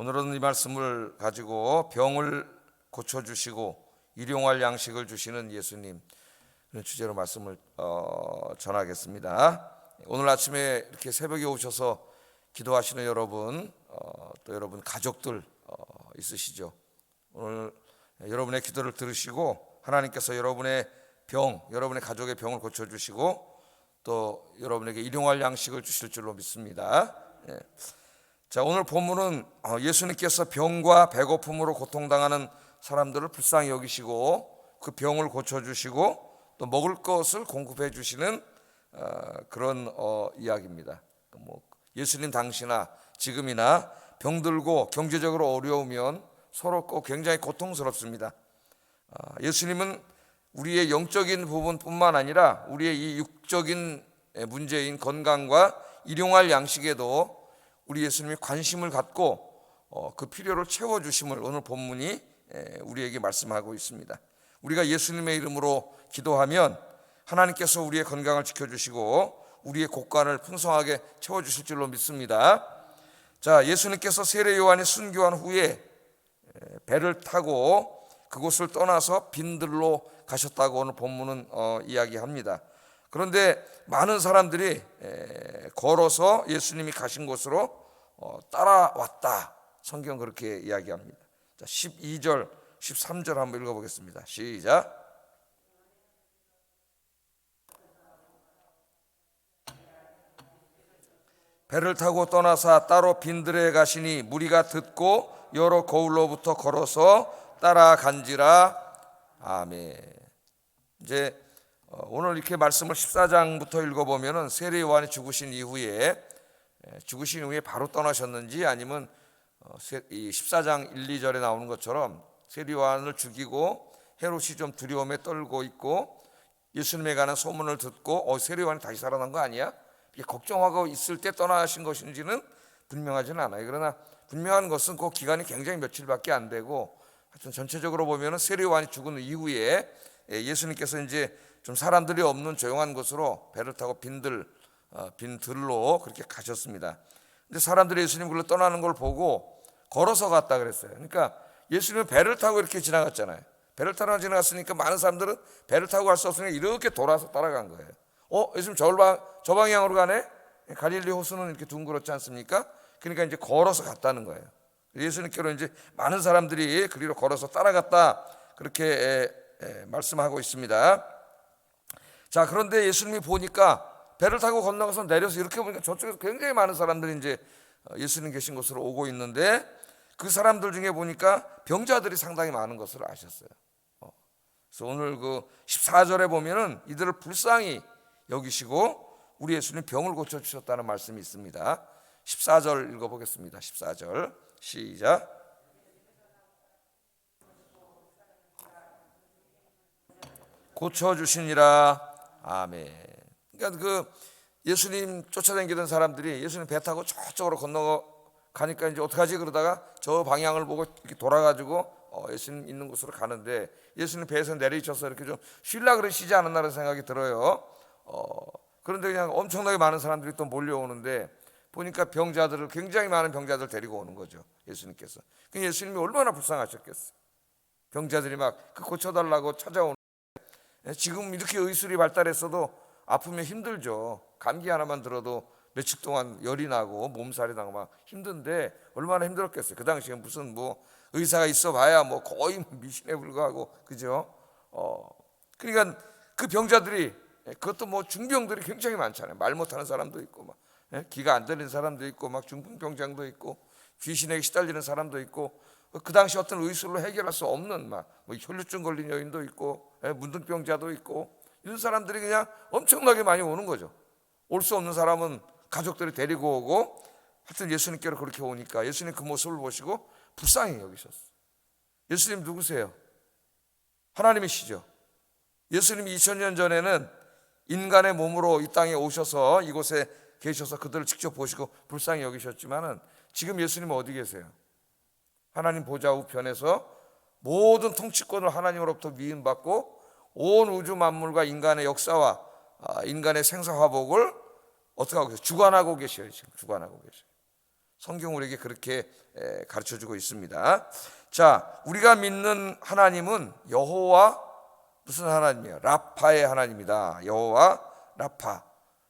오늘은 이 말씀을 가지고 병을 고쳐주시고 일용할 양식을 주시는 예수님, 그런 주제로 말씀을 전하겠습니다. 오늘 아침에 이렇게 새벽에 오셔서 기도하시는 여러분, 또 여러분 가족들 있으시죠? 오늘 여러분의 기도를 들으시고 하나님께서 여러분의 여러분의 가족의 병을 고쳐주시고 또 여러분에게 일용할 양식을 주실 줄로 믿습니다. 자, 오늘 본문은 예수님께서 병과 배고픔으로 고통당하는 사람들을 불쌍히 여기시고 그 병을 고쳐주시고 또 먹을 것을 공급해 주시는 그런 이야기입니다. 예수님 당시나 지금이나 병들고 경제적으로 어려우면 서럽고 굉장히 고통스럽습니다. 예수님은 우리의 영적인 부분뿐만 아니라 우리의 이 육적인 문제인 건강과 일용할 양식에도 우리 예수님이 관심을 갖고 그 필요를 채워주심을 오늘 본문이 우리에게 말씀하고 있습니다. 우리가 예수님의 이름으로 기도하면 하나님께서 우리의 건강을 지켜주시고 우리의 곳간을 풍성하게 채워주실 줄로 믿습니다. 자, 예수님께서 세례 요한이 순교한 후에 배를 타고 그곳을 떠나서 빈들로 가셨다고 오늘 본문은 이야기합니다. 그런데 많은 사람들이 걸어서 예수님이 가신 곳으로 따라왔다. 성경 그렇게 이야기합니다. 자, 12절, 13절 한번 읽어보겠습니다. 시작. 배를 타고 떠나사 따로 빈들에 가시니 무리가 듣고 여러 거울로부터 걸어서 따라간지라. 아멘. 이제 오늘 이렇게 말씀을 14장부터 읽어보면은 세례 요한이 죽으신 이후에 바로 떠나셨는지 아니면 이 14장 1, 2절에 나오는 것처럼 세례 요한을 죽이고 헤롯이 좀 두려움에 떨고 있고 예수님에 관한 소문을 듣고 세례 요한이 다시 살아난 거 아니야? 걱정하고 있을 때 떠나신 것인지는 분명하지는 않아요. 그러나 분명한 것은 그 기간이 굉장히 며칠밖에 안 되고 하여튼 전체적으로 보면은 세례 요한이 죽은 이후에 예수님께서 이제 좀 사람들이 없는 조용한 곳으로 배를 타고 빈들로 그렇게 가셨습니다. 근데 사람들이 예수님을 떠나는 걸 보고 걸어서 갔다 그랬어요. 그러니까 예수님은 배를 타고 이렇게 지나갔잖아요. 배를 타고 지나갔으니까 많은 사람들은 배를 타고 갈 수 없으니까 이렇게 돌아서 따라간 거예요. 예수님 저 방향으로 가네? 갈릴리 호수는 이렇게 둥그렇지 않습니까? 그러니까 이제 걸어서 갔다는 거예요. 예수님께로 이제 많은 사람들이 그리로 걸어서 따라갔다. 그렇게 말씀하고 있습니다. 자, 그런데 예수님이 보니까 배를 타고 건너가서 내려서 이렇게 보니까 저쪽에서 굉장히 많은 사람들이 이제 예수님 계신 곳으로 오고 있는데 그 사람들 중에 보니까 병자들이 상당히 많은 것을 아셨어요. 그래서 오늘 그 14절에 보면은 이들을 불쌍히 여기시고 우리 예수님 병을 고쳐주셨다는 말씀이 있습니다. 14절 읽어보겠습니다. 14절 시작. 고쳐주시니라. 아멘. 그러니까 그 예수님 쫓아다니던 사람들이 예수님 배 타고 저쪽으로 건너가니까 이제 어떡하지 그러다가 저 방향을 보고 이렇게 돌아가지고 예수님 있는 곳으로 가는데 예수님 배에서 내리셔서 이렇게 좀 쉬려고 그러시지 않았나라는 생각이 들어요. 그런데 그냥 엄청나게 많은 사람들이 또 몰려오는데 보니까 굉장히 많은 병자들 데리고 오는 거죠. 예수님께서. 그 예수님이 얼마나 불쌍하셨겠어요. 병자들이 막 그 고쳐달라고 찾아오는. 지금 이렇게 의술이 발달했어도 아프면 힘들죠. 감기 하나만 들어도 며칠 동안 열이 나고 몸살이 나고 막 힘든데 얼마나 힘들었겠어요. 그 당시에 무슨 의사가 있어 봐야 거의 미신에 불과하고, 그죠? 그러니까 그 병자들이, 그것도 중병들이 굉장히 많잖아요. 말 못하는 사람도 있고 기가 안 들리는 사람도 있고 중풍병장도 있고 귀신에게 시달리는 사람도 있고 그 당시 어떤 의술로 해결할 수 없는 혈류증 걸린 여인도 있고 문둥병자도 있고 이런 사람들이 그냥 엄청나게 많이 오는 거죠. 올 수 없는 사람은 가족들이 데리고 오고 하여튼 예수님께로 그렇게 오니까 예수님 그 모습을 보시고 불쌍히 여기셨어요. 예수님 누구세요? 하나님이시죠. 예수님이 2000년 전에는 인간의 몸으로 이 땅에 오셔서 이곳에 계셔서 그들을 직접 보시고 불쌍히 여기셨지만은 지금 예수님은 어디 계세요? 하나님 보좌 우편에서 모든 통치권을 하나님으로부터 위임받고 온 우주 만물과 인간의 역사와 인간의 생사화복을 어떻게 하고 계세요? 주관하고 계셔요. 지금 주관하고 계셔요. 성경 우리에게 그렇게 가르쳐주고 있습니다. 자, 우리가 믿는 하나님은 여호와 무슨 하나님이에요? 라파의 하나님이다. 여호와 라파.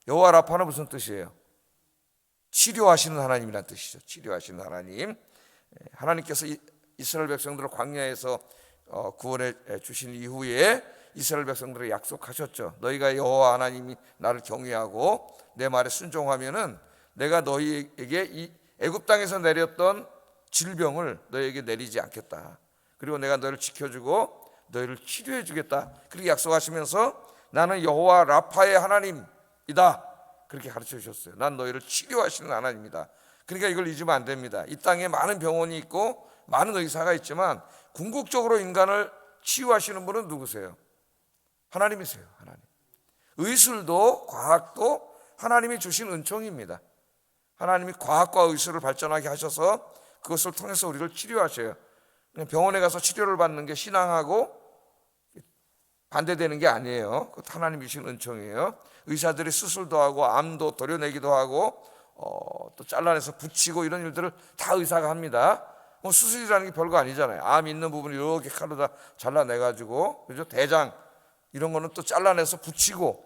여호와 라파는 무슨 뜻이에요? 치료하시는 하나님이란 뜻이죠. 치료하시는 하나님. 하나님께서 이스라엘 백성들을 광야에서 구원해 주신 이후에 이스라엘 백성들에게 약속하셨죠. 너희가 여호와 하나님이 나를 경외하고 내 말에 순종하면은 내가 너희에게 이 애굽 땅에서 내렸던 질병을 너희에게 내리지 않겠다. 그리고 내가 너희를 지켜주고 너희를 치료해 주겠다. 그렇게 약속하시면서 나는 여호와 라파의 하나님이다. 그렇게 가르쳐 주셨어요. 난 너희를 치료하시는 하나님이다. 그러니까 이걸 잊으면 안 됩니다. 이 땅에 많은 병원이 있고 많은 의사가 있지만 궁극적으로 인간을 치유하시는 분은 누구세요? 하나님이세요. 하나님. 의술도 과학도 하나님이 주신 은총입니다. 하나님이 과학과 의술을 발전하게 하셔서 그것을 통해서 우리를 치료하셔요. 그냥 병원에 가서 치료를 받는 게 신앙하고 반대되는 게 아니에요. 그것도 하나님이 주신 은총이에요. 의사들이 수술도 하고 암도 도려내기도 하고 또 잘라내서 붙이고 이런 일들을 다 의사가 합니다. 뭐 수술이라는 게 별거 아니잖아요. 암 있는 부분을 이렇게 칼로 다 잘라내가지고, 그죠? 대장 이런 거는 또 잘라내서 붙이고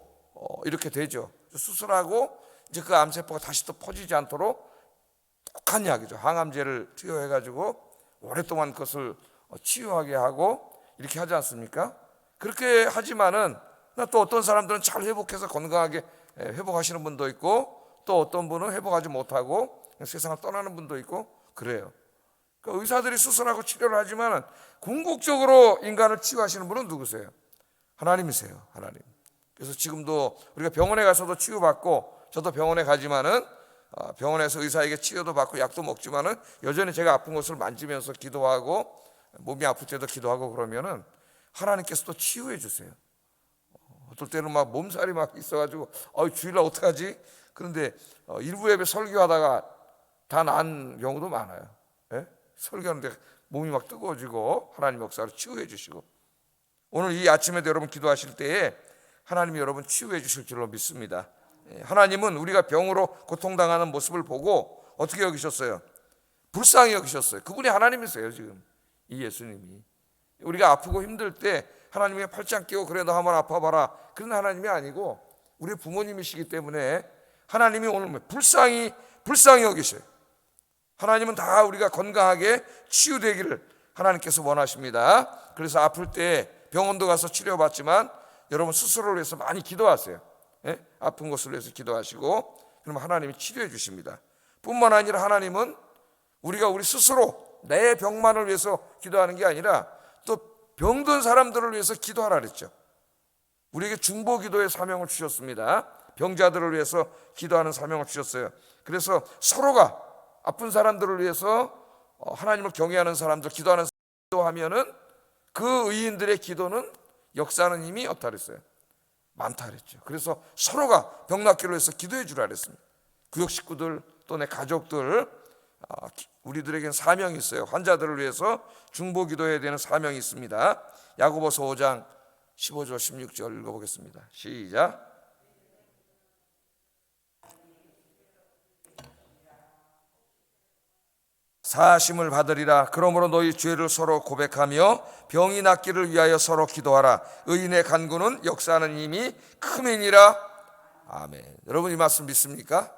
이렇게 되죠. 수술하고 이제 그 암세포가 다시 또 퍼지지 않도록 독한 약이죠. 항암제를 투여해가지고 오랫동안 그것을 치유하게 하고 이렇게 하지 않습니까? 그렇게 하지만은 또 어떤 사람들은 잘 회복해서 건강하게 회복하시는 분도 있고 또 어떤 분은 회복하지 못하고 세상을 떠나는 분도 있고 그래요. 그러니까 의사들이 수술하고 치료를 하지만은 궁극적으로 인간을 치유하시는 분은 누구세요? 하나님이세요. 하나님. 그래서 지금도 우리가 병원에 가서도 치유받고, 저도 병원에 가지만은 병원에서 의사에게 치료도 받고 약도 먹지만은 여전히 제가 아픈 곳을 만지면서 기도하고 몸이 아플 때도 기도하고 그러면은 하나님께서 또 치유해 주세요. 어떨 때는 막 몸살이 막 있어가지고 주일날 어떡하지? 그런데 일부 예배 설교하다가 다 나은 경우도 많아요. 예? 설교하는데 몸이 막 뜨거워지고 하나님 역사로 치유해 주시고, 오늘 이 아침에도 여러분 기도하실 때에 하나님이 여러분 치유해 주실 줄로 믿습니다. 하나님은 우리가 병으로 고통당하는 모습을 보고 어떻게 여기셨어요? 불쌍히 여기셨어요. 그분이 하나님이세요. 지금 이 예수님이 우리가 아프고 힘들 때 하나님이 팔짱 끼고 그래 너 한번 아파봐라 그런 하나님이 아니고 우리 부모님이시기 때문에 하나님이 오늘 불쌍히 여기셔요. 하나님은 다 우리가 건강하게 치유되기를 하나님께서 원하십니다. 그래서 아플 때 병원도 가서 치료받지만 여러분 스스로를 위해서 많이 기도하세요. 예? 아픈 것을 위해서 기도하시고 그러면 하나님이 치료해 주십니다. 뿐만 아니라 하나님은 우리가 우리 스스로 내 병만을 위해서 기도하는 게 아니라 또 병든 사람들을 위해서 기도하라 그랬죠. 우리에게 중보기도의 사명을 주셨습니다. 병자들을 위해서 기도하는 사명을 주셨어요. 그래서 서로가 아픈 사람들을 위해서 하나님을 경외하는 사람들 기도하는 기도하면은 그 의인들의 기도는 역사하는 힘이 어떻다 그랬어요? 많다 그랬죠. 그래서 서로가 병 낫기를 위해서 기도해 주라 그랬습니다. 구역 식구들 또 내 가족들, 우리들에게는 사명이 있어요. 환자들을 위해서 중보 기도해야 되는 사명이 있습니다. 야고보서 5장 15절 16절 읽어보겠습니다. 시작. 사하심을 받으리라. 그러므로 너희 죄를 서로 고백하며 병이 낫기를 위하여 서로 기도하라. 의인의 간구는 역사하는 힘이 크매니라. 아멘. 여러분 이 말씀 믿습니까?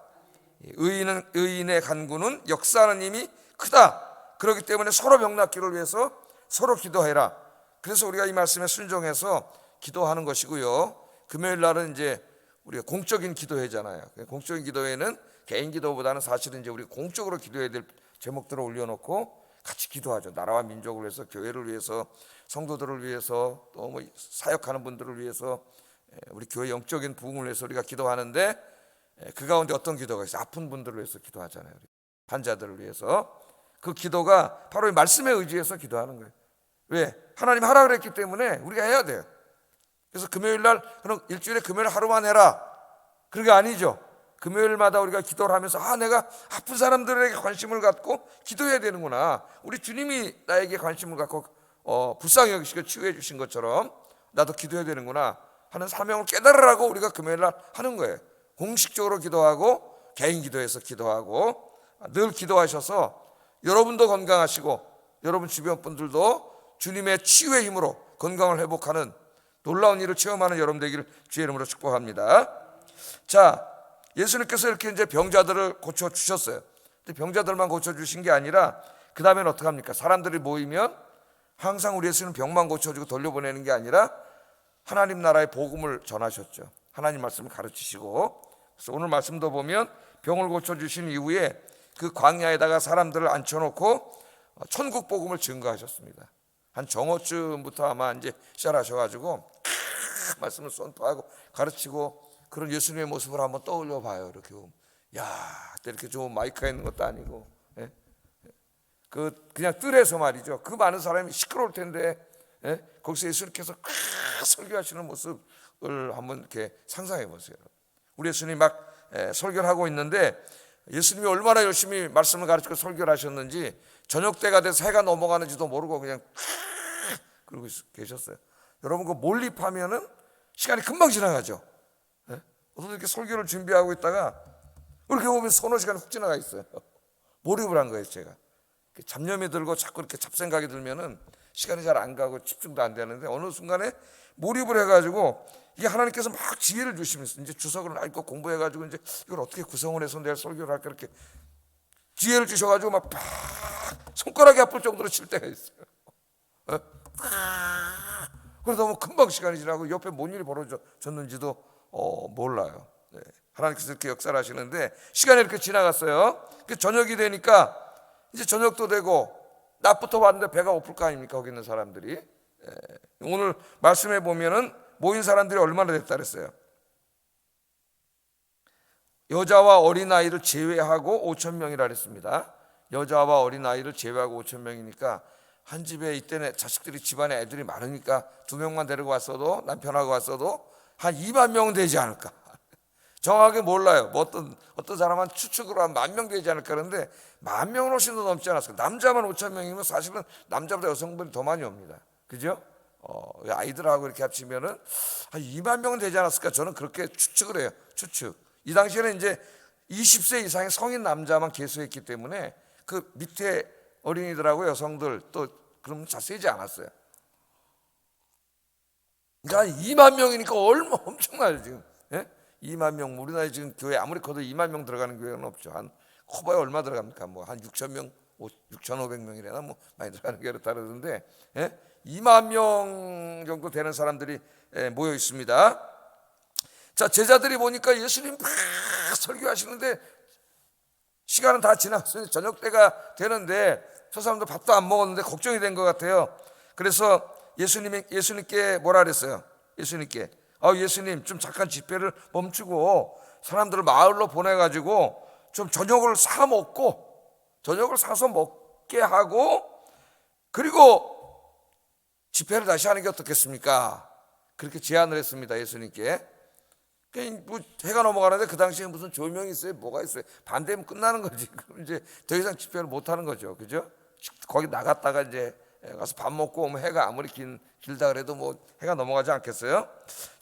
의인의 간구는 역사하는 힘이 크다. 그렇기 때문에 서로 병 낫기를 위해서 서로 기도해라. 그래서 우리가 이 말씀에 순종해서 기도하는 것이고요. 금요일 날은 이제 우리가 공적인 기도회잖아요. 공적인 기도회는 개인 기도보다는 사실은 이제 우리 공적으로 기도해야 될 제목들을 올려놓고 같이 기도하죠. 나라와 민족을 위해서, 교회를 위해서, 성도들을 위해서, 또 뭐 사역하는 분들을 위해서, 우리 교회 영적인 부흥을 위해서 우리가 기도하는데 그 가운데 어떤 기도가 있어요? 아픈 분들을 위해서 기도하잖아요. 환자들을 위해서. 그 기도가 바로 이 말씀에 의지해서 기도하는 거예요. 왜? 하나님 하라 그랬기 때문에 우리가 해야 돼요. 그래서 금요일 날 그럼 일주일에 금요일 하루만 해라 그런 게 아니죠. 금요일마다 우리가 기도를 하면서 내가 아픈 사람들에게 관심을 갖고 기도해야 되는구나. 우리 주님이 나에게 관심을 갖고 불쌍히 여기시고 치유해 주신 것처럼 나도 기도해야 되는구나 하는 사명을 깨달으라고 우리가 금요일 날 하는 거예요. 공식적으로 기도하고 개인 기도해서 기도하고 늘 기도하셔서 여러분도 건강하시고 여러분 주변 분들도 주님의 치유의 힘으로 건강을 회복하는 놀라운 일을 체험하는 여러분 되기를 주의 이름으로 축복합니다. 자, 예수님께서 이렇게 이제 병자들을 고쳐 주셨어요. 근데 병자들만 고쳐 주신 게 아니라 그 다음에는 어떻게 합니까? 사람들이 모이면 항상 우리 예수는 병만 고쳐주고 돌려보내는 게 아니라 하나님 나라의 복음을 전하셨죠. 하나님 말씀을 가르치시고. 그래서 오늘 말씀도 보면 병을 고쳐주신 이후에 그 광야에다가 사람들을 앉혀놓고 천국 복음을 증거하셨습니다. 한 정오쯤부터 아마 이제 시작하셔가지고 말씀을 선포하고 가르치고 그런 예수님의 모습을 한번 떠올려 봐요. 이렇게 보면 야, 이렇게 좋은 마이크가 있는 것도 아니고, 예? 그냥 뜰에서 말이죠. 그 많은 사람이 시끄러울 텐데, 예? 거기서 예수님께서 설교하시는 모습을 한번 이렇게 상상해 보세요. 우리 예수님이 막 설교를 하고 있는데 예수님이 얼마나 열심히 말씀을 가르치고 설교를 하셨는지 저녁 때가 돼서 해가 넘어가는지도 모르고 그냥 그러고 계셨어요. 여러분 그 몰입하면은 시간이 금방 지나가죠. 예? 어떤 이렇게 설교를 준비하고 있다가 이렇게 보면 서너 시간이 훅 지나가 있어요. 몰입을 한 거예요. 제가 잡념이 들고 자꾸 이렇게 잡생각이 들면은 시간이 잘 안 가고 집중도 안 되는데 어느 순간에 몰입을 해가지고 이게 하나님께서 막 지혜를 주시면서 이제 주석을 읽고 공부해가지고 이제 이걸 어떻게 구성을 해서 내가 설교를 할까 이렇게 지혜를 주셔가지고 막 손가락이 아플 정도로 칠 때가 있어요. 그러다 보면 금방 시간이 지나고 옆에 뭔 일이 벌어졌는지도 몰라요. 네. 하나님께서 이렇게 역사를 하시는데 시간이 이렇게 지나갔어요. 저녁이 되니까 이제 저녁도 되고 낮부터 왔는데 배가 고플 거 아닙니까? 거기 있는 사람들이. 오늘 말씀해 보면은 모인 사람들이 얼마나 됐다 그랬어요? 여자와 어린아이를 제외하고 5,000명이라 그랬습니다. 여자와 어린아이를 제외하고 5,000명이니까 한 집에 이때는 자식들이 집안에 애들이 많으니까 2명만 데리고 왔어도 남편하고 왔어도 한 2만 명은 되지 않을까. 정확하게 몰라요. 뭐 어떤 사람은 추측으로 한 10,000명 되지 않을까 그러는데 10,000명은 훨씬 더 넘지 않았을까. 남자만 5,000명이면 사실은 남자보다 여성분이 더 많이 옵니다. 그죠? 아이들하고 이렇게 합치면은 한 2만 명은 되지 않았을까. 저는 그렇게 추측을 해요. 추측. 이 당시에는 이제 20세 이상의 성인 남자만 개수했기 때문에 그 밑에 어린이들하고 여성들 또 그럼 자세히지 않았어요. 그러니까 2만 명이니까 얼마 엄청나요 지금. 예? 2만 명. 우리나라에 지금 교회 아무리 커도 2만 명 들어가는 교회는 없죠. 한 커봐야 얼마 들어갑니까? 뭐 한 6,000명, 6,500명이래나 뭐 많이 들어가는 교회로 따르는데 2만 명 정도 되는 사람들이 모여 있습니다. 자, 제자들이 보니까 예수님 막 설교하시는데 시간은 다 지났어요. 저녁 때가 되는데 저 사람들 밥도 안 먹었는데 걱정이 된 것 같아요. 그래서 예수님께 뭐라 그랬어요? 예수님께 예수님 좀 잠깐 집회를 멈추고 사람들을 마을로 보내가지고 좀 저녁을 사서 먹게 하고 그리고 집회를 다시 하는 게 어떻겠습니까? 그렇게 제안을 했습니다. 예수님께. 뭐 해가 넘어가는데 그 당시에 무슨 조명이 있어요? 뭐가 있어요? 반대면 끝나는 거지. 그럼 이제 더 이상 집회를 못 하는 거죠. 그죠? 거기 나갔다가 이제 가서 밥 먹고 오면 해가 아무리 길다 그래도 뭐 해가 넘어가지 않겠어요?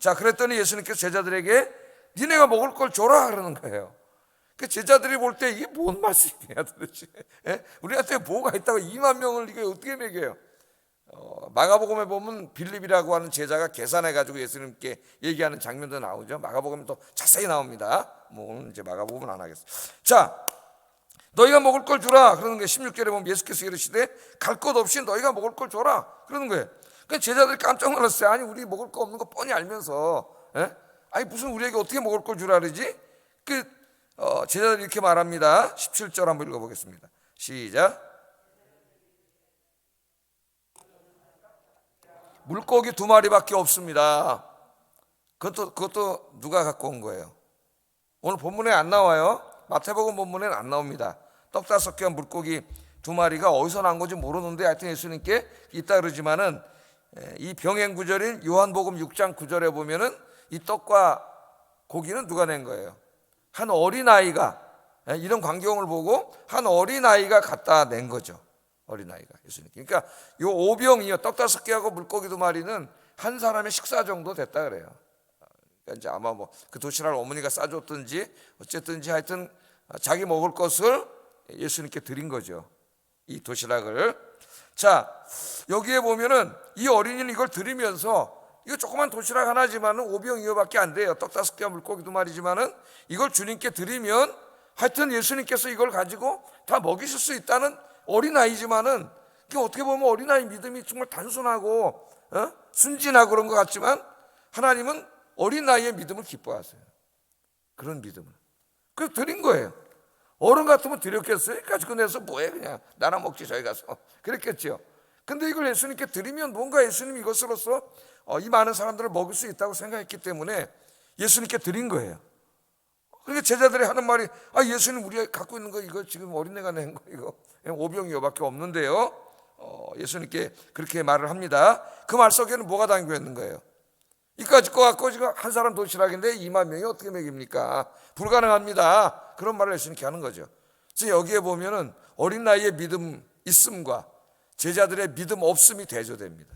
자, 그랬더니 예수님께서 제자들에게 니네가 먹을 걸 줘라 그러는 거예요. 그 제자들이 볼 때 이게 뭔 말씀이야 도대체? 우리한테 뭐가 있다고 2만 명을 이게 어떻게 먹여요? 마가복음에 보면 빌립이라고 하는 제자가 계산해가지고 예수님께 얘기하는 장면도 나오죠. 마가복음에 또 자세히 나옵니다. 뭐 오늘 이제 마가복음은 안 하겠어. 자, 너희가 먹을 걸 주라 그러는 거예요. 16절에 보면 예수께서 이르시되 갈 것 없이 너희가 먹을 걸 줘라 그러는 거예요. 그러니까 제자들이 깜짝 놀랐어요. 아니 우리 먹을 거 없는 거 뻔히 알면서 아니 무슨 우리에게 어떻게 먹을 걸 주라 그러지? 제자들이 이렇게 말합니다. 17절 한번 읽어보겠습니다. 시작. 물고기 2마리밖에 없습니다. 그것도 누가 갖고 온 거예요? 오늘 본문에 안 나와요. 마태복음 본문에는 안 나옵니다. 떡 5개와 물고기 2마리가 어디서 난 건지 모르는데 하여튼 예수님께 있다 그러지만은 이 병행 구절인 요한복음 6장 9절에 보면은 이 떡과 고기는 누가 낸 거예요? 한 어린아이가 이런 광경을 보고 한 어린아이가 갖다 낸 거죠. 어린아이가 예수님. 그러니까 요 오병이요 떡 5개하고 물고기 2마리는 한 사람의 식사 정도 됐다 그래요. 그러니까 이제 아마 뭐 그 도시락을 어머니가 싸줬든지 어쨌든지 하여튼 자기 먹을 것을 예수님께 드린 거죠. 이 도시락을. 자, 여기에 보면은 이 어린이는 이걸 드리면서, 이거 조그만 도시락 하나지만은 오병이어밖에 안 돼요. 떡 5개와 물고기 2마리지만은 이걸 주님께 드리면 하여튼 예수님께서 이걸 가지고 다 먹이실 수 있다는 어린아이지만은, 어떻게 보면 어린아이 믿음이 정말 단순하고 순진하고 그런 것 같지만 하나님은 어린아이의 믿음을 기뻐하세요. 그런 믿음을. 그래서 드린 거예요. 어른 같으면 드렸겠어요? 가지고 내서 뭐해, 그냥 나나 먹지 저희 가서, 그랬겠죠. 근데 이걸 예수님께 드리면 뭔가 예수님이 이것으로서 이 많은 사람들을 먹일 수 있다고 생각했기 때문에 예수님께 드린 거예요. 그러니까 제자들이 하는 말이, 예수님 우리가 갖고 있는 거 이거 지금 어린애가 낸 거 이거 오병이어밖에 없는데요. 예수님께 그렇게 말을 합니다. 그 말 속에는 뭐가 담겨 있는 거예요? 이까짓 거 갖고 지금 한 사람 도시락인데 2만 명이 어떻게 먹입니까? 불가능합니다. 그런 말을 예수님께 하는 거죠. 그래서 여기에 보면은 어린 나이의 믿음 있음과 제자들의 믿음 없음이 대조됩니다.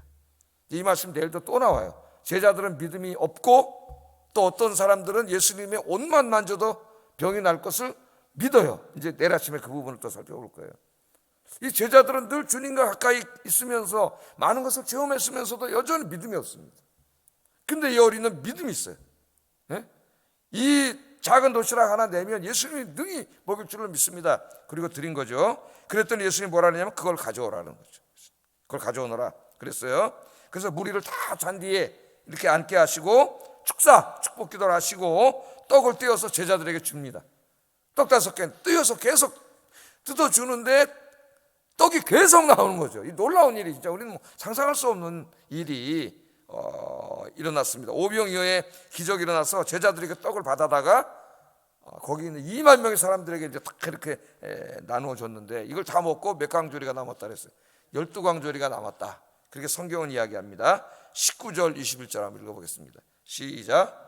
이 말씀 내일도 또 나와요. 제자들은 믿음이 없고 또 어떤 사람들은 예수님의 옷만 만져도 병이 날 것을 믿어요. 이제 내일 아침에 그 부분을 또 살펴볼 거예요. 이 제자들은 늘 주님과 가까이 있으면서 많은 것을 체험했으면서도 여전히 믿음이 없습니다. 근데 이 어린이는 믿음이 있어요. 이 작은 도시락 하나 내면 예수님이 능히 먹일 줄을 믿습니다. 그리고 드린 거죠. 그랬더니 예수님이 뭐라 하냐면 그걸 가져오라는 거죠. 그걸 가져오너라 그랬어요. 그래서 무리를 다 잔디에 이렇게 앉게 하시고 축복 기도를 하시고 떡을 떼어서 제자들에게 줍니다. 떡 5개 떼어서 계속 뜯어주는데 떡이 계속 나오는 거죠. 이 놀라운 일이 진짜 우리는 상상할 수 없는 일이 일어났습니다. 오병이어의 기적이 일어나서 제자들에게 떡을 받아다가 거기 있는 2만 명의 사람들에게 이제 딱 이렇게 나누어 줬는데 이걸 다 먹고 몇 광조리가 남았다 그랬어요. 12광조리가 남았다. 그렇게 성경은 이야기합니다. 19절 21절 한번 읽어보겠습니다. 시작.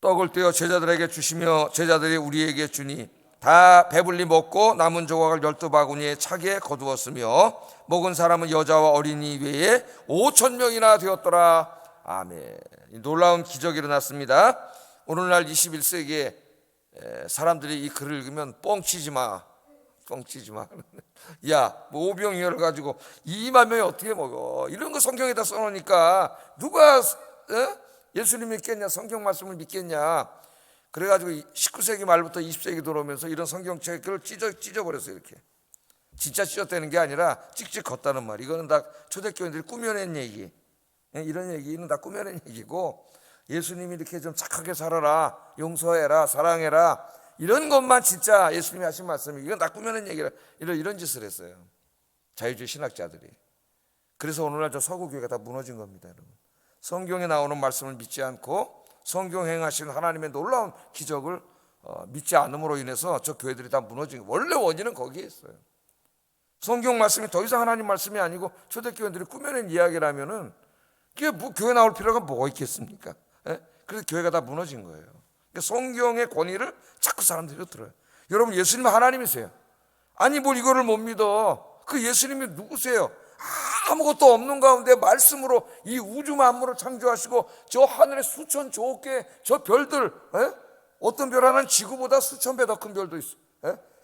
떡을 떼어 제자들에게 주시며 제자들이 우리에게 주니 다 배불리 먹고 남은 조각을 12바구니에 차게 거두었으며 먹은 사람은 여자와 어린이 외에 5,000명이나 되었더라. 아멘. 놀라운 기적이 일어났습니다. 오늘날 21세기에 사람들이 이 글을 읽으면 뻥치지 마. 야, 뭐 오병이어를 가지고 2만 명이 어떻게 먹어? 이런 거 성경에다 써놓으니까 누가 예수님 믿겠냐? 성경 말씀을 믿겠냐? 그래가지고 19세기 말부터 20세기 들어오면서 이런 성경책을 찢어버렸어요. 이렇게 진짜 찢었다는 게 아니라 찍찍 걷다는 말. 이거는 다 초대교인들이 꾸며낸 얘기. 이런 얘기는 다 꾸며낸 얘기고 예수님이 이렇게 좀 착하게 살아라, 용서해라, 사랑해라 이런 것만 진짜 예수님이 하신 말씀이 이건 다 꾸며낸 얘기라 이런 짓을 했어요. 자유주의 신학자들이. 그래서 오늘날 저 서구교회가 다 무너진 겁니다. 여러분. 성경에 나오는 말씀을 믿지 않고 성경 행하신 하나님의 놀라운 기적을 믿지 않음으로 인해서 저 교회들이 다 무너진 거예요. 원래 원인은 거기에 있어요. 성경 말씀이 더 이상 하나님 말씀이 아니고 초대교회들이 꾸며낸 이야기라면은 그게 뭐 교회 나올 필요가 뭐가 있겠습니까? 그래서 교회가 다 무너진 거예요. 그러니까 성경의 권위를 자꾸 사람들이 들어요. 여러분 예수님은 하나님이세요. 아니 뭘 이거를 못 믿어. 그 예수님이 누구세요? 아무것도 없는 가운데 말씀으로 이 우주 만물을 창조하시고 저 하늘에 수천 조억 개의 저 별들, 어떤 별 하나는 지구보다 수천 배 더 큰 별도 있어.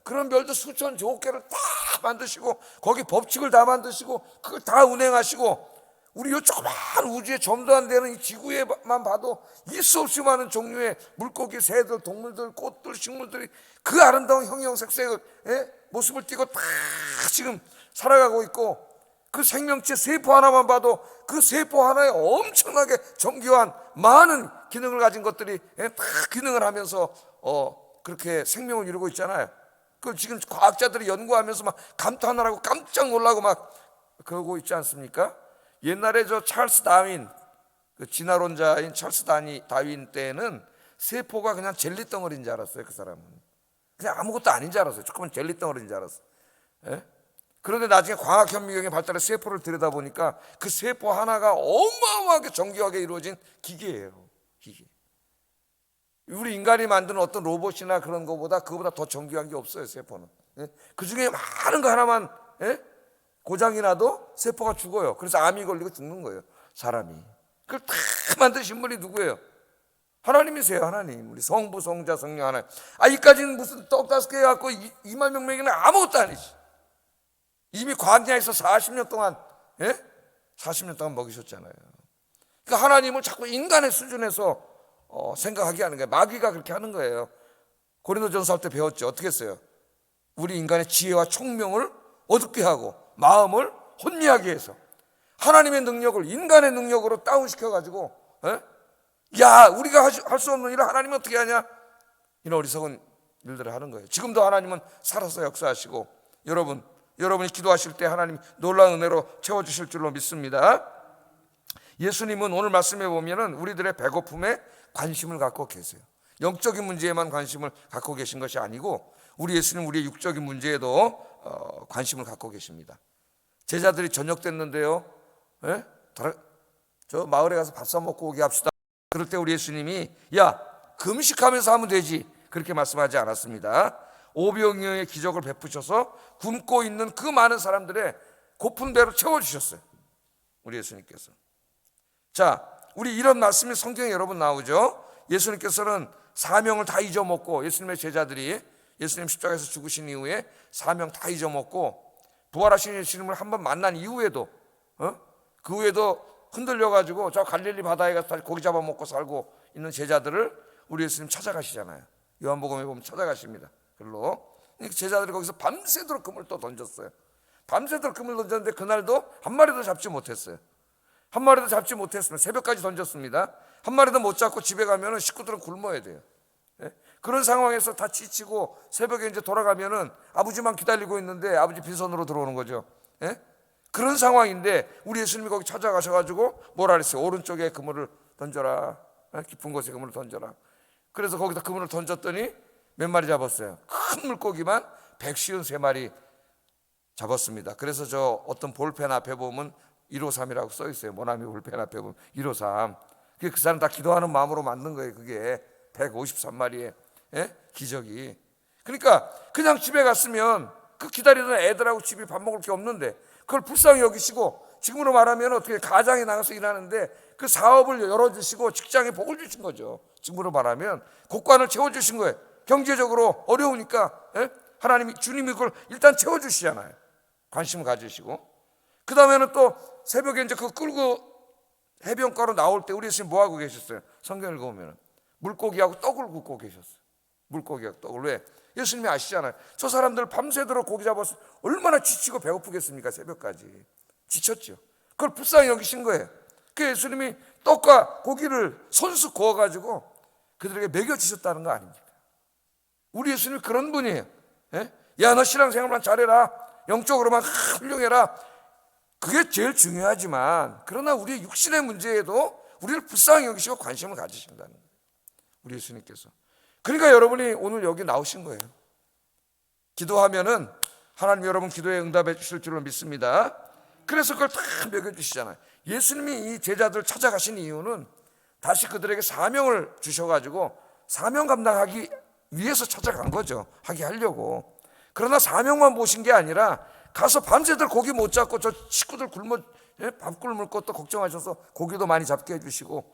그런 별도 수천 조억 개를 다 만드시고 거기 법칙을 다 만드시고 그걸 다 운행하시고 우리 이 조그만 우주에 점도 안 되는 이 지구에만 봐도 일 수 없이 많은 종류의 물고기, 새들, 동물들, 꽃들, 식물들이 그 아름다운 형형색색을 모습을 띠고 다 지금 살아가고 있고 그 생명체 세포 하나만 봐도 그 세포 하나에 엄청나게 정교한 많은 기능을 가진 것들이 다 기능을 하면서 그렇게 생명을 이루고 있잖아요. 그걸 지금 과학자들이 연구하면서 막 감탄하라고 깜짝 놀라고 막 그러고 있지 않습니까? 옛날에 저 찰스 다윈, 그 진화론자인 찰스 다윈 때는 세포가 그냥 젤리 덩어리인 줄 알았어요. 그 사람은 그냥 아무것도 아닌 줄 알았어요. 조금은 젤리 덩어리인 줄 알았어요. 그런데 나중에 과학 현미경의 발달해 세포를 들여다보니까 그 세포 하나가 어마어마하게 정교하게 이루어진 기계예요. 기계. 우리 인간이 만드는 어떤 로봇이나 그런 거보다 그거보다 더 정교한 게 없어요. 세포는. 그 중에 많은 거 하나만 고장이 나도 세포가 죽어요. 그래서 암이 걸리고 죽는 거예요. 사람이. 그걸 다 만드신 분이 누구예요? 하나님이세요. 하나님. 우리 성부, 성자, 성령 하나님. 이까지는 무슨 떡 5개 갖고 2만 명 먹이는 아무것도 아니지. 이미 광야에서 40년 동안 40년 동안 먹이셨잖아요. 그러니까 하나님을 자꾸 인간의 수준에서 생각하게 하는 거예요. 마귀가 그렇게 하는 거예요. 고린도전서 할 때 배웠죠. 어떻게 했어요? 우리 인간의 지혜와 총명을 어둡게 하고 마음을 혼미하게 해서 하나님의 능력을 인간의 능력으로 다운시켜가지고 우리가 할 수 없는 일을 하나님은 어떻게 하냐? 이런 어리석은 일들을 하는 거예요. 지금도 하나님은 살아서 역사하시고 여러분이 기도하실 때 하나님 놀라운 은혜로 채워주실 줄로 믿습니다. 예수님은 오늘 말씀해 보면은 우리들의 배고픔에 관심을 갖고 계세요. 영적인 문제에만 관심을 갖고 계신 것이 아니고 우리 예수님 우리의 육적인 문제에도 관심을 갖고 계십니다. 제자들이 저녁 됐는데요, 저 마을에 가서 밥 사 먹고 오게 합시다. 그럴 때 우리 예수님이 금식하면서 하면 되지, 그렇게 말씀하지 않았습니다. 오병이어의 기적을 베푸셔서 굶고 있는 그 많은 사람들의 고픈 배로 채워주셨어요. 우리 예수님께서. 자, 우리 이런 말씀이 성경에 여러 번 나오죠. 예수님께서는 사명을 다 잊어먹고, 예수님의 제자들이 예수님 십자가에서 죽으신 이후에 사명 다 잊어먹고 부활하신 예수님을 한번 만난 이후에도 그 후에도 흔들려가지고 저 갈릴리 바다에 가서 다시 고기 잡아먹고 살고 있는 제자들을 우리 예수님 찾아가시잖아요. 요한복음에 보면 찾아가십니다. 글로 제자들이 거기서 밤새도록 그물 또 던졌어요. 밤새도록 그물 던졌는데 그날도 한 마리도 잡지 못했어요. 한 마리도 잡지 못했으면 새벽까지 던졌습니다. 한 마리도 못 잡고 집에 가면 식구들은 굶어야 돼요. 그런 상황에서 다 지치고 새벽에 이제 돌아가면은 아버지만 기다리고 있는데 아버지 빈손으로 들어오는 거죠. 그런 상황인데 우리 예수님이 거기 찾아가셔가지고 뭐라 그랬어요? 오른쪽에 그물을 던져라. 깊은 곳에 그물을 던져라. 그래서 거기다 그물을 던졌더니 몇 마리 잡았어요? 큰 물고기만 153마리 잡았습니다. 그래서 저 어떤 볼펜 앞에 보면 153이라고 써 있어요. 모나미 볼펜 앞에 보면 153. 그 사람 다 기도하는 마음으로 만든 거예요. 그게 153마리의 기적이. 그러니까 그냥 집에 갔으면 그 기다리던 애들하고 집에 밥 먹을 게 없는데 그걸 불쌍히 여기시고, 지금으로 말하면 어떻게 가장에 나가서 일하는데 그 사업을 열어주시고 직장에 복을 주신 거죠. 지금으로 말하면 곡관을 채워주신 거예요. 경제적으로 어려우니까 하나님이, 주님이 그걸 일단 채워주시잖아요. 관심을 가지시고. 그 다음에는 또 새벽에 이제 그거 끌고 해변가로 나올 때 우리 예수님 뭐 하고 계셨어요? 성경 읽어보면 물고기하고 떡을 굽고 계셨어요. 물고기하고 떡을. 왜? 예수님이 아시잖아요. 저 사람들 밤새도록 고기 잡아서 얼마나 지치고 배고프겠습니까? 새벽까지 지쳤죠. 그걸 불쌍히 여기신 거예요. 그 예수님이 떡과 고기를 손수 구워가지고 그들에게 먹여주셨다는 거 아닙니까? 우리 예수님이 그런 분이에요. 너 신앙생활만 잘해라, 영적으로만 훌륭해라, 그게 제일 중요하지만, 그러나 우리의 육신의 문제에도 우리를 불쌍히 여기시고 관심을 가지신다는 거예요, 우리 예수님께서. 그러니까 여러분이 오늘 여기 나오신 거예요. 기도하면은 하나님 여러분 기도에 응답해 주실 줄로 믿습니다. 그래서 그걸 다 먹여주시잖아요. 예수님이 이 제자들을 찾아가신 이유는 다시 그들에게 사명을 주셔가지고 사명 감당하기 위해서 찾아간 거죠. 하게 하려고. 그러나 사명만 보신 게 아니라 가서 밤새들 고기 못 잡고 저 식구들 밥 굶을 것도 걱정하셔서 고기도 많이 잡게 해주시고,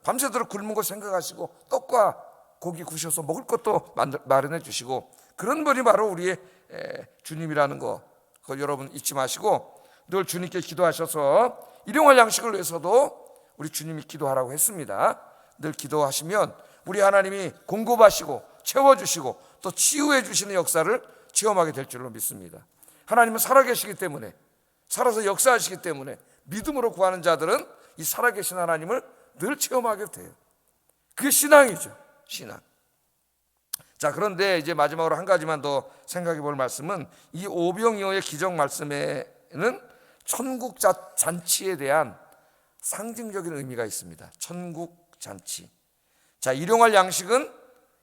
밤새도록 굶은 거 생각하시고 떡과 고기 구셔서 먹을 것도 마련해 주시고, 그런 분이 바로 우리의 주님이라는 거, 그걸 여러분 잊지 마시고 늘 주님께 기도하셔서 일용할 양식을 위해서도 우리 주님이 기도하라고 했습니다. 늘 기도하시면 우리 하나님이 공급하시고 채워주시고 또 치유해 주시는 역사를 체험하게 될 줄로 믿습니다. 하나님은 살아계시기 때문에, 살아서 역사하시기 때문에 믿음으로 구하는 자들은 이 살아계신 하나님을 늘 체험하게 돼요. 그게 신앙이죠. 신앙. 자, 그런데 이제 마지막으로 한 가지만 더 생각해 볼 말씀은 이 오병이어의 기적 말씀에는 천국 잔치에 대한 상징적인 의미가 있습니다. 천국 잔치. 자, 일용할 양식은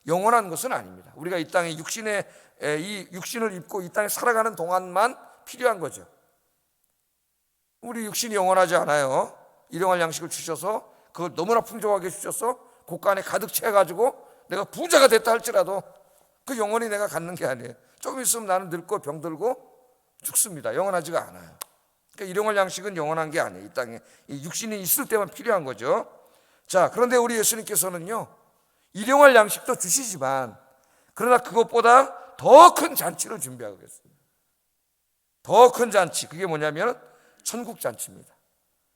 영원한 것은 아닙니다. 우리가 이 땅에 이 육신을 입고 이 땅에 살아가는 동안만 필요한 거죠. 우리 육신이 영원하지 않아요. 일용할 양식을 주셔서 그걸 너무나 풍족하게 주셔서 곳간에 가득 채워가지고 내가 부자가 됐다 할지라도 그 영원히 내가 갖는 게 아니에요. 조금 있으면 나는 늙고 병들고 죽습니다. 영원하지가 않아요. 그러니까 일용할 양식은 영원한 게 아니에요. 이 땅에 이 육신이 있을 때만 필요한 거죠. 자, 그런데 우리 예수님께서는요, 일용할 양식도 주시지만 그러나 그것보다 더 큰 잔치를 준비하고 계십니다. 더 큰 잔치, 그게 뭐냐면 천국 잔치입니다.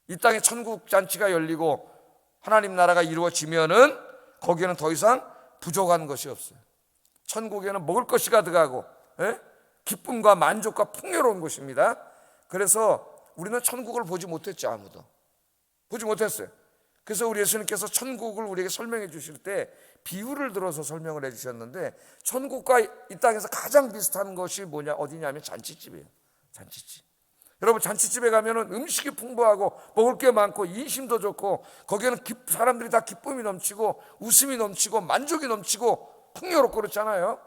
이 땅에 천국 잔치가 열리고 하나님 나라가 이루어지면은 거기에는 더 이상 부족한 것이 없어요. 천국에는 먹을 것이 가득하고 기쁨과 만족과 풍요로운 곳입니다. 그래서 우리는 천국을 보지 못했죠. 아무도 보지 못했어요. 그래서 우리 예수님께서 천국을 우리에게 설명해 주실 때 비유를 들어서 설명을 해 주셨는데, 천국과 이 땅에서 가장 비슷한 것이 뭐냐, 어디냐면 잔치집이에요. 잔치집. 여러분, 잔치집에 가면은 음식이 풍부하고 먹을 게 많고 인심도 좋고 거기에는 사람들이 다 기쁨이 넘치고 웃음이 넘치고 만족이 넘치고 풍요롭고 그렇잖아요.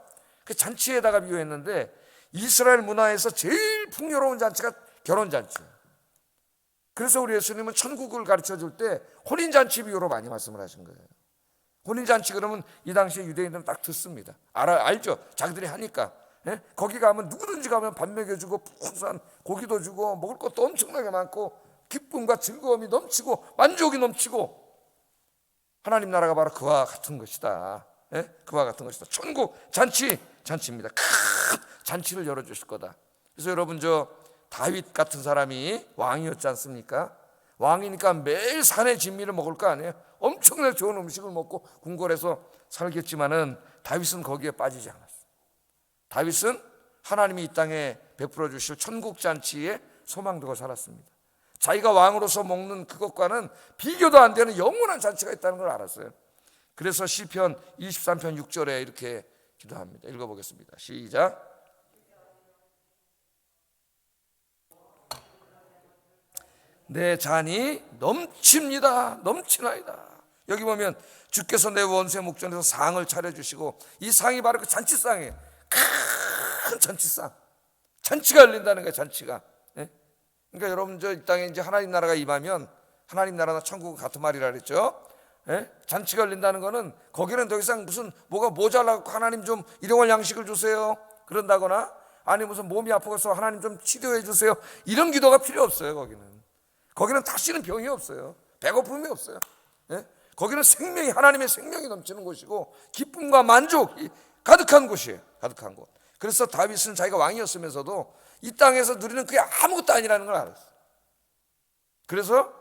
그 잔치에다가 비유했는데 이스라엘 문화에서 제일 풍요로운 잔치가 결혼잔치예요. 그래서 우리 예수님은 천국을 가르쳐 줄 때 혼인잔치 비유로 많이 말씀을 하신 거예요. 혼인잔치 그러면 이 당시에 유대인들은 딱 듣습니다. 알죠? 자기들이 하니까. 거기 가면 누구든지 가면 밥 먹여주고 풍성한 고기도 주고 먹을 것도 엄청나게 많고 기쁨과 즐거움이 넘치고 만족이 넘치고, 하나님 나라가 바로 그와 같은 것이다. 그와 같은 것이다. 천국 잔치입니다. 큰 잔치를 열어주실 거다. 그래서 여러분, 다윗 같은 사람이 왕이었지 않습니까? 왕이니까 매일 산의 진미를 먹을 거 아니에요. 엄청나게 좋은 음식을 먹고 궁궐에서 살겠지만은 다윗은 거기에 빠지지 않았어요. 다윗은 하나님이 이 땅에 베풀어 주실 천국 잔치에 소망두고 살았습니다. 자기가 왕으로서 먹는 그것과는 비교도 안 되는 영원한 잔치가 있다는 걸 알았어요. 그래서 시편 23편 6절에 이렇게 기도합니다. 읽어보겠습니다. 시작. 내 잔이 넘칩니다. 넘치나이다. 여기 보면 주께서 내 원수의 목전에서 상을 차려주시고, 이 상이 바로 그 잔치상이에요. 큰 잔치상, 잔치가 열린다는 거예요. 잔치가. 그러니까 여러분, 이 땅에 이제 하나님 나라가 임하면, 하나님 나라나 천국은 같은 말이라 그랬죠. 잔치가 열린다는 거는 거기는 더 이상 무슨 뭐가 모자라고 하나님 좀 일용할 양식을 주세요 그런다거나, 아니 무슨 몸이 아프고서 하나님 좀 치료해 주세요, 이런 기도가 필요 없어요. 거기는 다시는 병이 없어요. 배고픔이 없어요. 거기는 생명이, 하나님의 생명이 넘치는 곳이고 기쁨과 만족이 가득한 곳이에요. 가득한 곳. 그래서 다윗은 자기가 왕이었으면서도 이 땅에서 누리는 그게 아무것도 아니라는 걸 알았어요. 그래서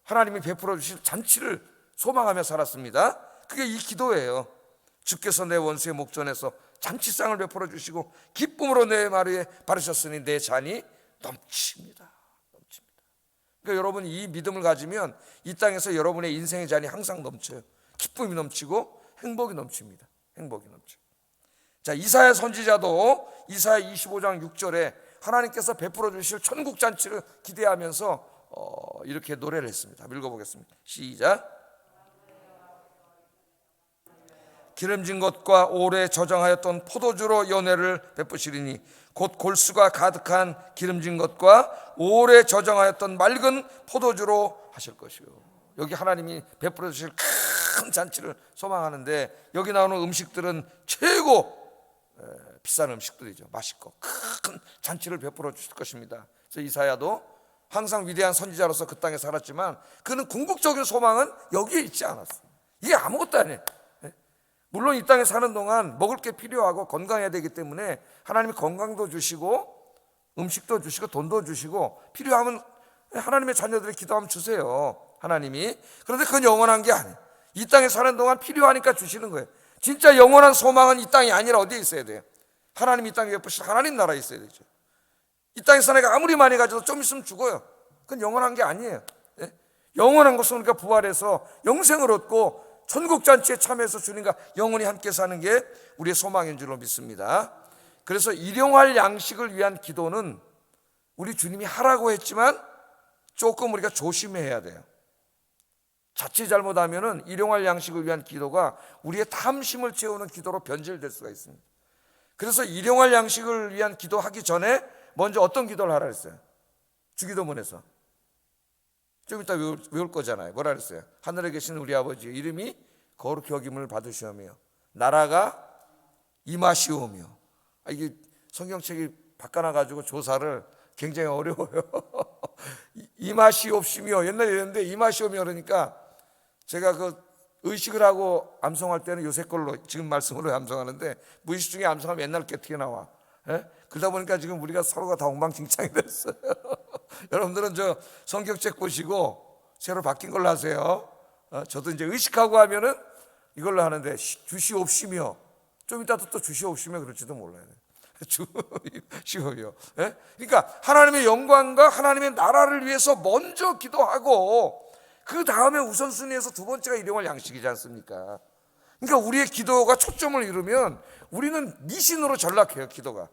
하나님이 베풀어 주실 잔치를 소망하며 살았습니다. 그게 이 기도예요. 주께서 내 원수의 목전에서 잔치상을 베풀어 주시고 기쁨으로 내 마루에 바르셨으니 내 잔이 넘칩니다. 그러니까 여러분, 이 믿음을 가지면 이 땅에서 여러분의 인생의 잔이 항상 넘쳐요. 기쁨이 넘치고 행복이 넘칩니다. 행복이 넘쳐. 자, 이사야 선지자도 이사야 25장 6절에 하나님께서 베풀어 주실 천국 잔치를 기대하면서 이렇게 노래를 했습니다. 한번 읽어보겠습니다. 시작. 기름진 것과 오래 저장하였던 포도주로 연회를 베푸시리니 곧 골수가 가득한 기름진 것과 오래 저장하였던 맑은 포도주로 하실 것이요. 여기 하나님이 베풀어 주실 큰 잔치를 소망하는데, 여기 나오는 음식들은 최고 비싼 음식들이죠. 맛있고 큰 잔치를 베풀어 주실 것입니다. 그래서 이사야도 항상 위대한 선지자로서 그 땅에 살았지만 그는 궁극적인 소망은 여기에 있지 않았어요. 이게 아무것도 아니에요. 물론 이 땅에 사는 동안 먹을 게 필요하고 건강해야 되기 때문에 하나님이 건강도 주시고 음식도 주시고 돈도 주시고, 필요하면 하나님의 자녀들이 기도하면 주세요, 하나님이. 그런데 그건 영원한 게 아니에요. 이 땅에 사는 동안 필요하니까 주시는 거예요. 진짜 영원한 소망은 이 땅이 아니라 어디에 있어야 돼요? 하나님 이 땅에 베푸신 하나님 나라에 있어야 되죠. 이 땅에 사는 게 아무리 많이 가져도 좀 있으면 죽어요. 그건 영원한 게 아니에요. 영원한 것은 우리가 부활해서 영생을 얻고 천국잔치에 참여해서 주님과 영원히 함께 사는 게 우리의 소망인 줄로 믿습니다. 그래서 일용할 양식을 위한 기도는 우리 주님이 하라고 했지만 조금 우리가 조심해야 돼요. 자칫 잘못하면은 일용할 양식을 위한 기도가 우리의 탐심을 채우는 기도로 변질될 수가 있습니다. 그래서 일용할 양식을 위한 기도하기 전에 먼저 어떤 기도를 하라 그랬어요? 주기도문에서. 좀 이따 외울 거잖아요. 뭐라 그랬어요? 하늘에 계신 우리 아버지 이름이 거룩히 여김을 받으시오며 나라가 임하시오며. 이게 성경책이 바꿔놔가지고 조사를 굉장히 어려워요. 임하시옵시며, 옛날에 이랬는데 임하시오며 그러니까 제가 그 의식을 하고 암송할 때는 요새 걸로 지금 말씀으로 암송하는데, 무의식 중에 암송하면 옛날 게 어떻게 나와? 예? 그러다 보니까 지금 우리가 서로가 다 엉망진창이 됐어요. 여러분들은 저 성경책 보시고 새로 바뀐 걸로 하세요. 저도 이제 의식하고 하면은 이걸로 하는데, 주시옵시며, 좀 이따 또 주시옵시며 그럴지도 몰라요. 주시옵이요. 예? 그러니까 하나님의 영광과 하나님의 나라를 위해서 먼저 기도하고, 그 다음에 우선순위에서 두 번째가 일용할 양식이지 않습니까? 그러니까 우리의 기도가 초점을 이루면 우리는 미신으로 전락해요, 기도가.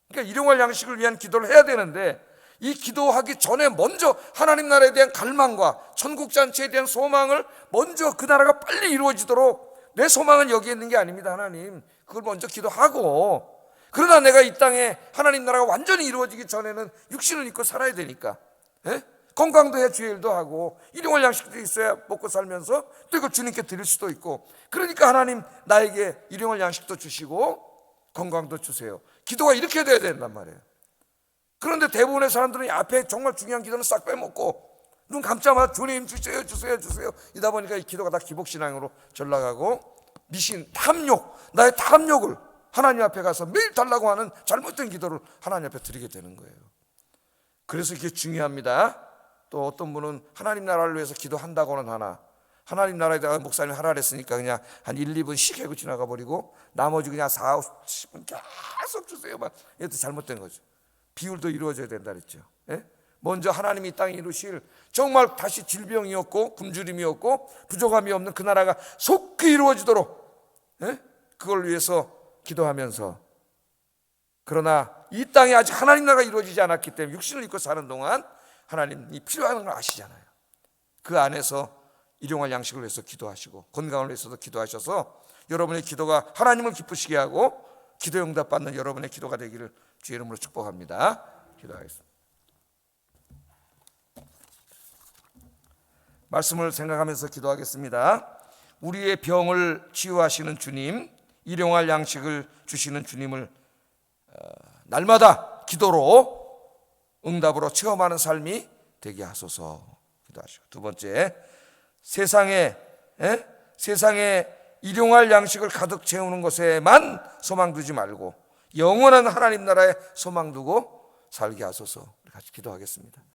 그러니까 일용할 양식을 위한 기도를 해야 되는데, 이 기도하기 전에 먼저 하나님 나라에 대한 갈망과 천국 잔치에 대한 소망을 먼저, 그 나라가 빨리 이루어지도록, 내 소망은 여기에 있는 게 아닙니다, 하나님. 그걸 먼저 기도하고, 그러나 내가 이 땅에 하나님 나라가 완전히 이루어지기 전에는 육신을 입고 살아야 되니까, 예? 건강도 해야 주의 일도 하고, 일용할 양식도 있어야 먹고 살면서 또 이걸 주님께 드릴 수도 있고, 그러니까 하나님 나에게 일용할 양식도 주시고 건강도 주세요. 기도가 이렇게 돼야 된단 말이에요. 그런데 대부분의 사람들은 앞에 정말 중요한 기도는 싹 빼먹고, 눈 감자마자 주님 주세요 주세요 주세요 이다 보니까 이 기도가 다 기복신앙으로 전락하고, 미신, 탐욕, 나의 탐욕을 하나님 앞에 가서 매일 달라고 하는 잘못된 기도를 하나님 앞에 드리게 되는 거예요. 그래서 이게 중요합니다. 또 어떤 분은 하나님 나라를 위해서 기도한다고는 하나, 하나님 나라에다가 목사님 하라 그랬으니까 그냥 한 1, 2분 씩 하고 지나가 버리고, 나머지 그냥 4, 50분 계속 주세요만. 이것도 잘못된 거죠. 비율도 이루어져야 된다 그랬죠. 예? 먼저 하나님이 이 땅에 이루실, 정말 다시 질병이 없고 굶주림이 없고 부족함이 없는 그 나라가 속히 이루어지도록, 예? 그걸 위해서 기도하면서, 그러나 이 땅에 아직 하나님 나라가 이루어지지 않았기 때문에 육신을 입고 사는 동안 하나님이 필요한 걸 아시잖아요. 그 안에서 일용할 양식을 위해서 기도하시고 건강을 위해서도 기도하셔서 여러분의 기도가 하나님을 기쁘시게 하고 기도 응답 받는 여러분의 기도가 되기를 주의 이름으로 축복합니다. 기도하겠습니다. 말씀을 생각하면서 기도하겠습니다. 우리의 병을 치유하시는 주님, 일용할 양식을 주시는 주님을 날마다 기도로 응답으로 체험하는 삶이 되게 하소서. 기도하시고, 두 번째, 세상에 일용할 양식을 가득 채우는 것에만 소망 두지 말고 영원한 하나님 나라에 소망 두고 살게 하소서. 같이 기도하겠습니다.